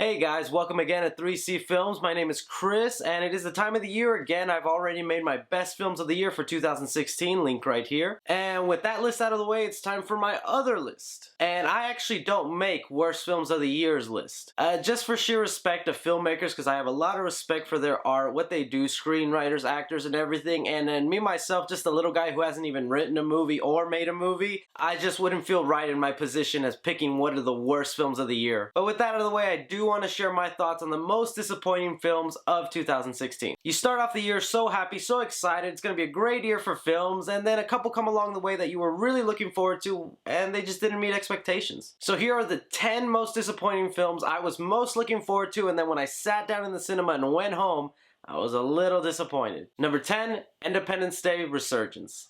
Hey guys, welcome again at 3C Films. My name is Chris, and it is the time of the year again. I've already made my best films of the year for 2016, link right here. And with that list out of the way, it's time for my other list. And I actually don't make worst films of the year's list. Just for sheer respect of filmmakers, because I have a lot of respect for their art, what they do, screenwriters, actors, and everything. And then me, myself, just a little guy who hasn't even written a movie or made a movie, I just wouldn't feel right in my position as picking one of the worst films of the year. But with that out of the way, I do want to share my thoughts on the most disappointing films of 2016. You start off the year so happy, so excited, it's going to be a great year for films, and then a couple come along the way that you were really looking forward to, and they just didn't meet expectations. So here are the 10 most disappointing films I was most looking forward to, and then when I sat down in the cinema and went home, I was a little disappointed. Number 10, Independence Day Resurgence.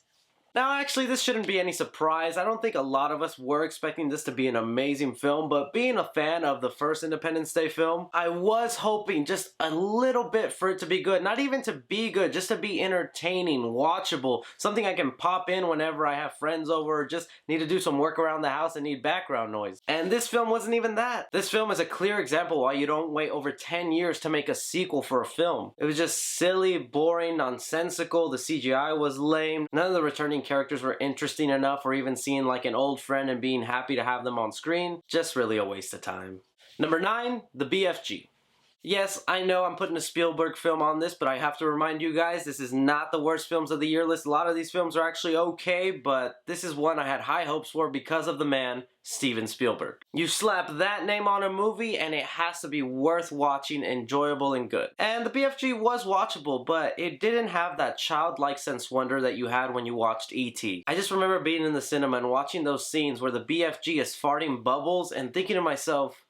Now actually this shouldn't be any surprise. I don't think a lot of us were expecting this to be an amazing film, but being a fan of the first Independence Day film, I was hoping just a little bit for it to be good. Not even to be good, just to be entertaining, watchable, something I can pop in whenever I have friends over or just need to do some work around the house and need background noise. And this film wasn't even that. This film is a clear example why you don't wait over 10 years to make a sequel for a film. It was just silly, boring, nonsensical, the CGI was lame, none of the returning characters were interesting enough, or even seeing like an old friend and being happy to have them on screen. Just really a waste of time. Number 9, The BFG. Yes, I know I'm putting a Spielberg film on this, but I have to remind you guys, this is not the worst films of the year list. A lot of these films are actually okay, but this is one I had high hopes for because of the man, Steven Spielberg. You slap that name on a movie and it has to be worth watching, enjoyable, and good. And the BFG was watchable, but it didn't have that childlike sense wonder that you had when you watched E.T. I just remember being in the cinema and watching those scenes where the BFG is farting bubbles and thinking to myself,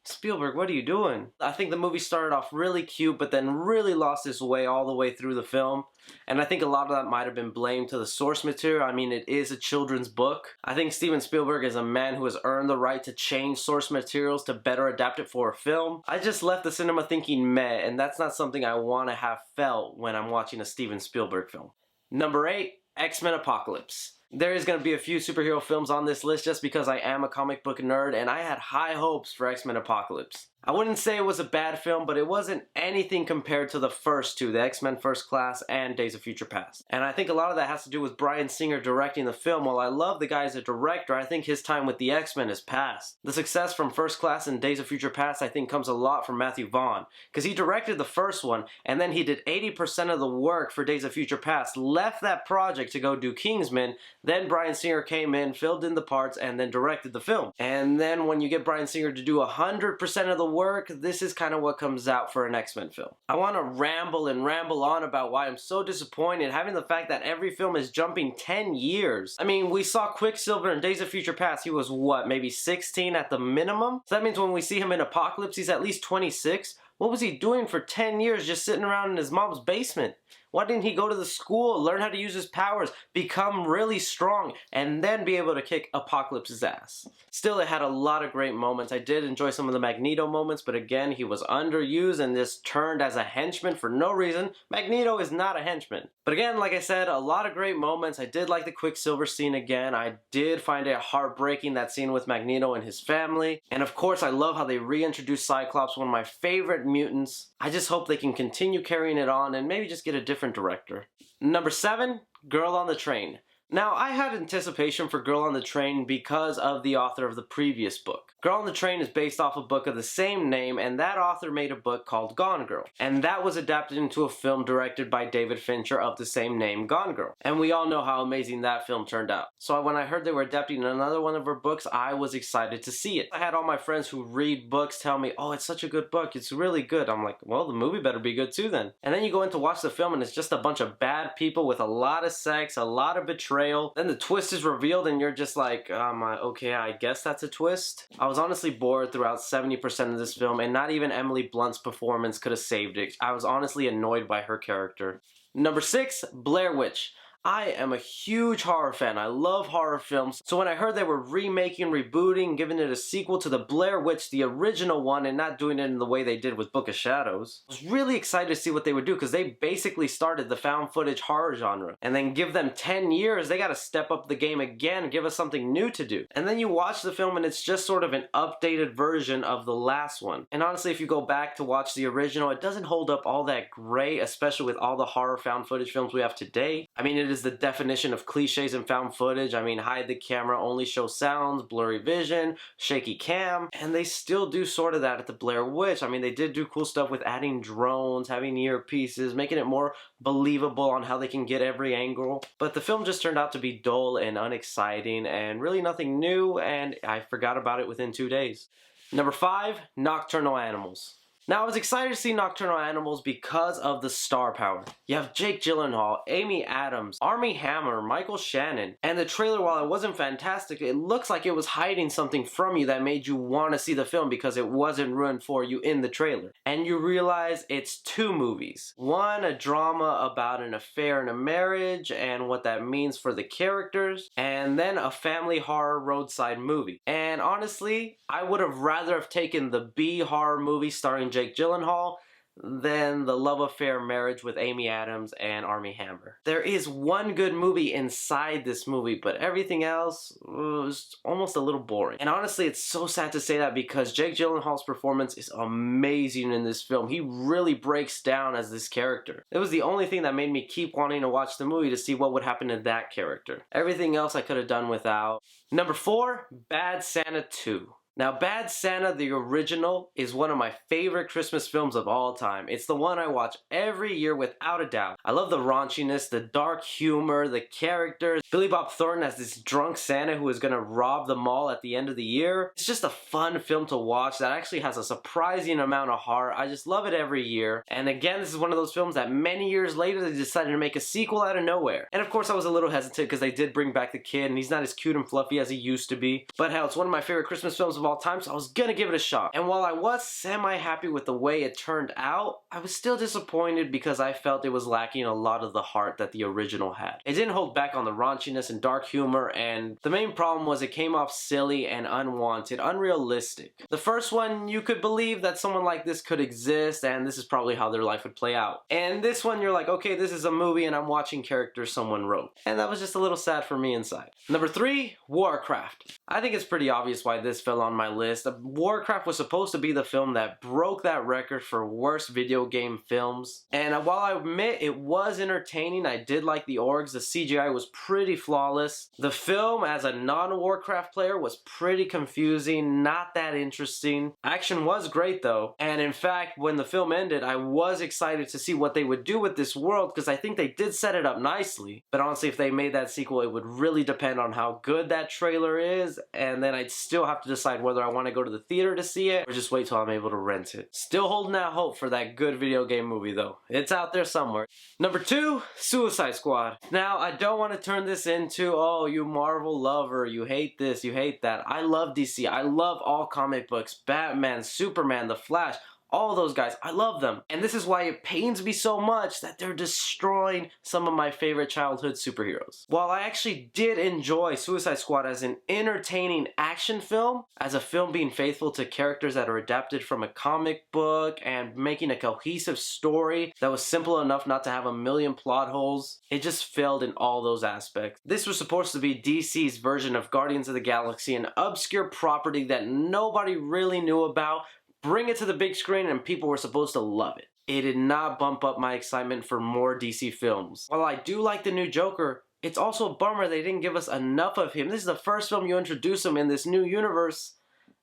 Spielberg, what are you doing? I think the movie started off really cute, but then really lost its way all the way through the film. And I think a lot of that might have been blamed to the source material. I mean, it is a children's book. I think Steven Spielberg is a man who has earned the right to change source materials to better adapt it for a film. I just left the cinema thinking meh, and that's not something I want to have felt when I'm watching a Steven Spielberg film. Number 8, Xmen Apocalypse. There is going to be a few superhero films on this list just because I am a comic book nerd, and I had high hopes for Xmen Apocalypse. I wouldn't say it was a bad film, but it wasn't anything compared to the first two, the X-Men First Class and Days of Future Past. And I think a lot of that has to do with Bryan Singer directing the film. While I love the guy as a director, I think his time with the X-Men is past. The success from First Class and Days of Future Past I think comes a lot from Matthew Vaughn, because he directed the first one, and then he did 80% of the work for Days of Future Past, left that project to go do Kingsman, then Bryan Singer came in, filled in the parts, and then directed the film. And then when you get Bryan Singer to do 100% of the work, this is kind of what comes out for an X-Men film. I want to ramble and ramble on about why I'm so disappointed, having the fact that every film is jumping 10 years. I mean, we saw Quicksilver in Days of Future Past, he was what, maybe 16 at the minimum? So that means when we see him in Apocalypse, he's at least 26. What was he doing for 10 years just sitting around in his mom's basement? Why didn't he go to the school, learn how to use his powers, become really strong, and then be able to kick Apocalypse's ass? Still, it had a lot of great moments. I did enjoy some of the Magneto moments, but again, he was underused and just turned as a henchman for no reason. Magneto is not a henchman. But again, like I said, a lot of great moments. I did like the Quicksilver scene again. I did find it heartbreaking, that scene with Magneto and his family. And of course, I love how they reintroduced Cyclops, one of my favorite mutants. I just hope they can continue carrying it on and maybe just get a different director. Number 7, Girl on the Train. Now, I had anticipation for Girl on the Train because of the author of the previous book. Girl on the Train is based off a book of the same name, and that author made a book called Gone Girl. And that was adapted into a film directed by David Fincher of the same name, Gone Girl. And we all know how amazing that film turned out. So when I heard they were adapting another one of her books, I was excited to see it. I had all my friends who read books tell me, oh, it's such a good book, it's really good. I'm like, well, the movie better be good too then. And then you go in to watch the film and it's just a bunch of bad people with a lot of sex, a lot of betrayal. Then the twist is revealed and you're just like, okay, I guess that's a twist. I was honestly bored throughout 70% of this film, and not even Emily Blunt's performance could have saved it. I was honestly annoyed by her character. Number 6, Blair Witch. I am a huge horror fan. I love horror films. So when I heard they were remaking, rebooting, giving it a sequel to the Blair Witch, the original one, and not doing it in the way they did with Book of Shadows, I was really excited to see what they would do because they basically started the found footage horror genre. And then give them 10 years, they gotta step up the game again and give us something new to do. And then you watch the film and it's just sort of an updated version of the last one. And honestly, if you go back to watch the original, it doesn't hold up all that great, especially with all the horror found footage films we have today. I mean, it is the definition of cliches in found footage. I mean, hide the camera, only show sounds, blurry vision, shaky cam, and they still do sort of that at the Blair Witch. I mean, they did do cool stuff with adding drones, having earpieces, making it more believable on how they can get every angle. But the film just turned out to be dull and unexciting and really nothing new, and I forgot about it within 2 days. Number 5, Nocturnal Animals. Now, I was excited to see Nocturnal Animals because of the star power. You have Jake Gyllenhaal, Amy Adams, Armie Hammer, Michael Shannon, and the trailer, while it wasn't fantastic, it looks like it was hiding something from you that made you want to see the film because it wasn't ruined for you in the trailer. And you realize it's 2 movies. One, a drama about an affair and a marriage and what that means for the characters, and then a family horror roadside movie. And honestly, I would have rather have taken the B horror movie starring Jake Gyllenhaal than the love affair marriage with Amy Adams and Armie Hammer. There is one good movie inside this movie, but everything else was almost a little boring. And honestly, it's so sad to say that because Jake Gyllenhaal's performance is amazing in this film. He really breaks down as this character. It was the only thing that made me keep wanting to watch the movie to see what would happen to that character. Everything else I could have done without. Number 4, Bad Santa 2. Now, Bad Santa, the original, is one of my favorite Christmas films of all time. It's the one I watch every year without a doubt. I love the raunchiness, the dark humor, the characters. Billy Bob Thornton as this drunk Santa who is gonna rob the mall at the end of the year. It's just a fun film to watch that actually has a surprising amount of heart. I just love it every year. And again, this is one of those films that many years later they decided to make a sequel out of nowhere. And of course I was a little hesitant because they did bring back the kid and he's not as cute and fluffy as he used to be. But hell, it's one of my favorite Christmas films of all time, so I was gonna give it a shot. And while I was semi-happy with the way it turned out, I was still disappointed because I felt it was lacking a lot of the heart that the original had. It didn't hold back on the raunchiness and dark humor, and the main problem was it came off silly and unwanted, unrealistic. The first one, you could believe that someone like this could exist, and this is probably how their life would play out. And this one, you're like, okay, this is a movie and I'm watching characters someone wrote. And that was just a little sad for me inside. Number 3, Warcraft. I think it's pretty obvious why this fell on my list. Warcraft was supposed to be the film that broke that record for worst video game films. And while I admit it was entertaining, I did like the orgs, the CGI was pretty flawless. The film, as a non-Warcraft player, was pretty confusing, not that interesting. Action was great though. And in fact, when the film ended, I was excited to see what they would do with this world because I think they did set it up nicely. But honestly, if they made that sequel, it would really depend on how good that trailer is. And then I'd still have to decide whether I want to go to the theater to see it or just wait till I'm able to rent it. Still holding out hope for that good video game movie though. It's out there somewhere. Number 2, Suicide Squad. Now, I don't want to turn this into, oh, you Marvel lover, you hate this, you hate that. I love DC. I love all comic books. Batman, Superman, The Flash. All those guys, I love them. And this is why it pains me so much that they're destroying some of my favorite childhood superheroes. While I actually did enjoy Suicide Squad as an entertaining action film, as a film being faithful to characters that are adapted from a comic book and making a cohesive story that was simple enough not to have a million plot holes, it just failed in all those aspects. This was supposed to be DC's version of Guardians of the Galaxy, an obscure property that nobody really knew about. Bring it to the big screen and people were supposed to love it. It did not bump up my excitement for more DC films. While I do like the new Joker, it's also a bummer they didn't give us enough of him. This is the first film you introduce him in this new universe,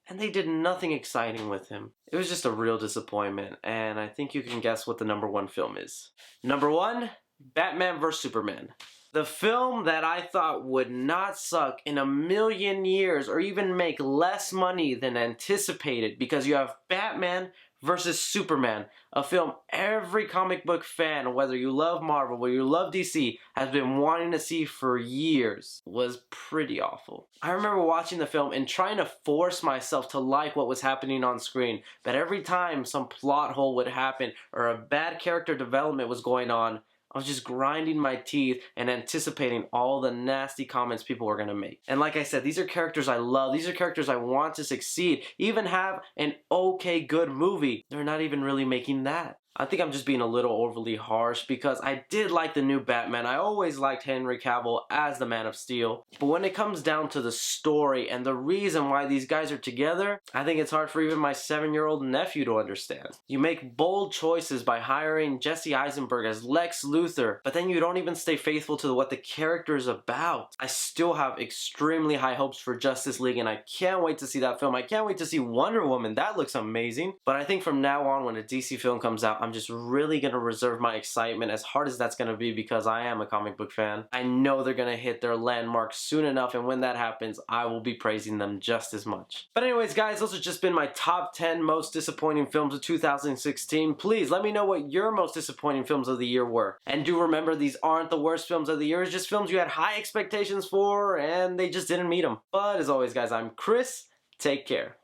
and they did nothing exciting with him. It was just a real disappointment, and I think you can guess what the number 1 film is. Number 1, Batman vs Superman. The film that I thought would not suck in a million years or even make less money than anticipated because you have Batman versus Superman, a film every comic book fan, whether you love Marvel, whether you love DC, has been wanting to see for years, was pretty awful. I remember watching the film and trying to force myself to like what was happening on screen, but every time some plot hole would happen or a bad character development was going on I was just grinding my teeth and anticipating all the nasty comments people were gonna make. And like I said, these are characters I love. These are characters I want to succeed, even have an okay good movie. They're not even really making that. I think I'm just being a little overly harsh because I did like the new Batman. I always liked Henry Cavill as the Man of Steel. But when it comes down to the story and the reason why these guys are together, I think it's hard for even my 7-year-old nephew to understand. You make bold choices by hiring Jesse Eisenberg as Lex Luthor, but then you don't even stay faithful to what the character is about. I still have extremely high hopes for Justice League, and I can't wait to see that film. I can't wait to see Wonder Woman. That looks amazing. But I think from now on, when a DC film comes out, I'm just really gonna reserve my excitement, as hard as that's gonna be, because I am a comic book fan. I know they're gonna hit their landmark soon enough, and when that happens, I will be praising them just as much. But anyways, guys, those have just been my top 10 most disappointing films of 2016. Please let me know what your most disappointing films of the year were. And do remember, these aren't the worst films of the year. It's just films you had high expectations for, and they just didn't meet them. But as always, guys, I'm Chris. Take care.